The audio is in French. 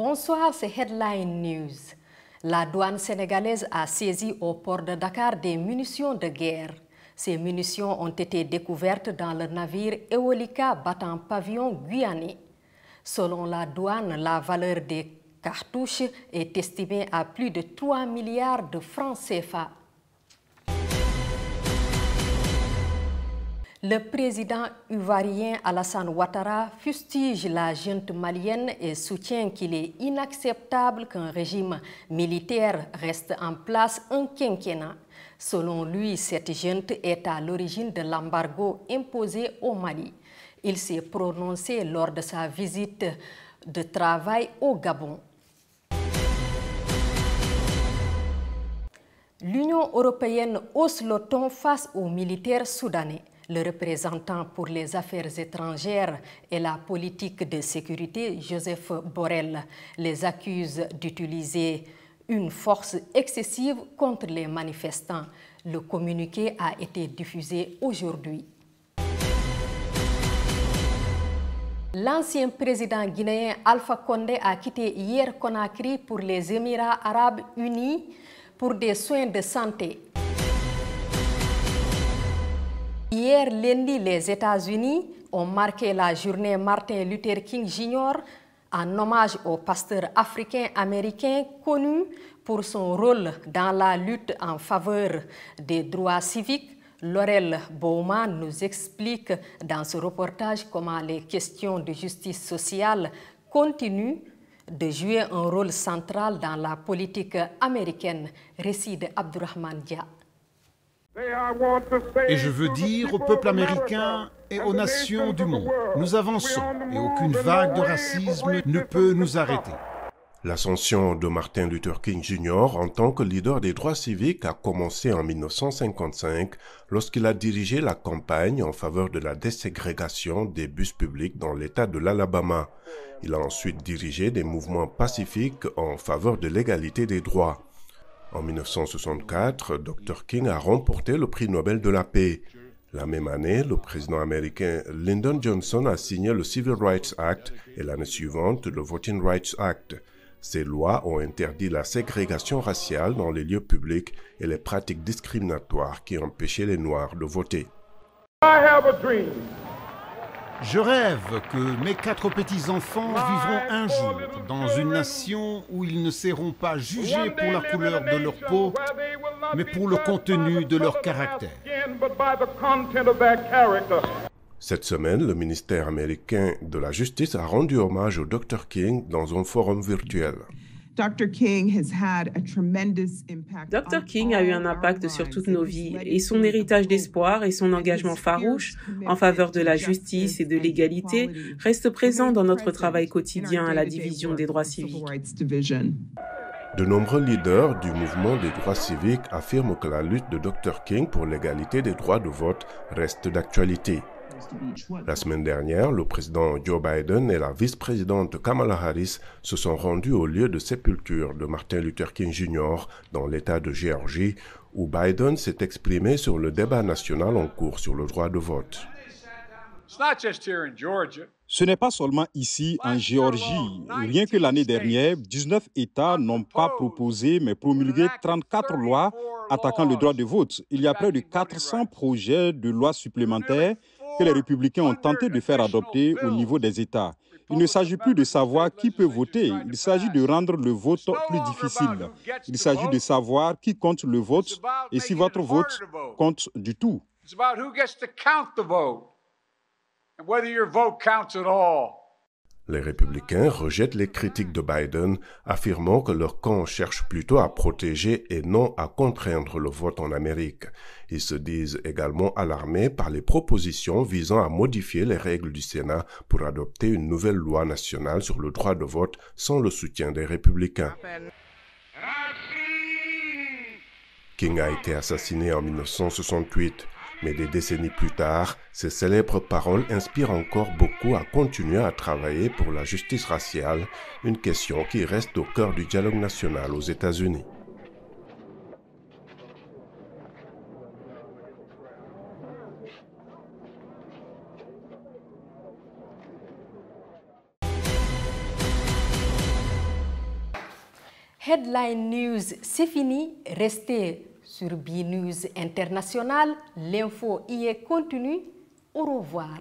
Bonsoir, c'est Headline News. La douane sénégalaise a saisi au port de Dakar des munitions de guerre. Ces munitions ont été découvertes dans le navire Eolika battant pavillon guyanais. Selon la douane, la valeur des cartouches est estimée à plus de 3 milliards de francs CFA. Le président ivoirien Alassane Ouattara fustige la junte malienne et soutient qu'il est inacceptable qu'un régime militaire reste en place un quinquennat. Selon lui, cette junte est à l'origine de l'embargo imposé au Mali. Il s'est prononcé lors de sa visite de travail au Gabon. L'Union européenne hausse le ton face aux militaires soudanais. Le représentant pour les affaires étrangères et la politique de sécurité, Joseph Borrell, les accuse d'utiliser une force excessive contre les manifestants. Le communiqué a été diffusé aujourd'hui. L'ancien président guinéen Alpha Condé a quitté hier Conakry pour les Émirats arabes unis pour des soins de santé. Hier lundi, les États-Unis ont marqué la journée Martin Luther King Jr. en hommage au pasteur africain-américain connu pour son rôle dans la lutte en faveur des droits civiques. Laurel Bowman nous explique dans ce reportage comment les questions de justice sociale continuent de jouer un rôle central dans la politique américaine. Récit de Abdourahmane Dia. Et je veux dire au peuple américain et aux nations du monde, nous avançons et aucune vague de racisme ne peut nous arrêter. L'ascension de Martin Luther King Jr. en tant que leader des droits civiques a commencé en 1955 lorsqu'il a dirigé la campagne en faveur de la déségrégation des bus publics dans l'État de l'Alabama. Il a ensuite dirigé des mouvements pacifiques en faveur de l'égalité des droits. En 1964, Dr. King a remporté le prix Nobel de la paix. La même année, le président américain Lyndon Johnson a signé le Civil Rights Act et l'année suivante le Voting Rights Act. Ces lois ont interdit la ségrégation raciale dans les lieux publics et les pratiques discriminatoires qui empêchaient les Noirs de voter. Je rêve que mes 4 petits-enfants vivront un jour dans une nation où ils ne seront pas jugés pour la couleur de leur peau, mais pour le contenu de leur caractère. Cette semaine, le ministère américain de la Justice a rendu hommage au Dr. King dans un forum virtuel. Dr. King a eu un impact sur toutes nos vies et son héritage d'espoir et son engagement farouche en faveur de la justice et de l'égalité reste présent dans notre travail quotidien à la division des droits civiques. De nombreux leaders du mouvement des droits civiques affirment que la lutte de Dr. King pour l'égalité des droits de vote reste d'actualité. La semaine dernière, le président Joe Biden et la vice-présidente Kamala Harris se sont rendus au lieu de sépulture de Martin Luther King Jr. dans l'État de Géorgie, où Biden s'est exprimé sur le débat national en cours sur le droit de vote. Ce n'est pas seulement ici, en Géorgie. Rien que l'année dernière, 19 États n'ont pas proposé, mais promulgué 34 lois attaquant le droit de vote. Il y a près de 400 projets de lois supplémentaires que les républicains ont tenté de faire adopter au niveau des États. Il ne s'agit plus de savoir qui peut voter, il s'agit de rendre le vote plus difficile. Il s'agit de savoir qui compte le vote et si votre vote compte du tout. Les républicains rejettent les critiques de Biden, affirmant que leur camp cherche plutôt à protéger et non à contraindre le vote en Amérique. Ils se disent également alarmés par les propositions visant à modifier les règles du Sénat pour adopter une nouvelle loi nationale sur le droit de vote sans le soutien des républicains. King a été assassiné en 1968. Mais des décennies plus tard, ces célèbres paroles inspirent encore beaucoup à continuer à travailler pour la justice raciale, une question qui reste au cœur du dialogue national aux États-Unis. Headline News, c'est fini. Restez sur BNews International. L'info y est continue. Au revoir.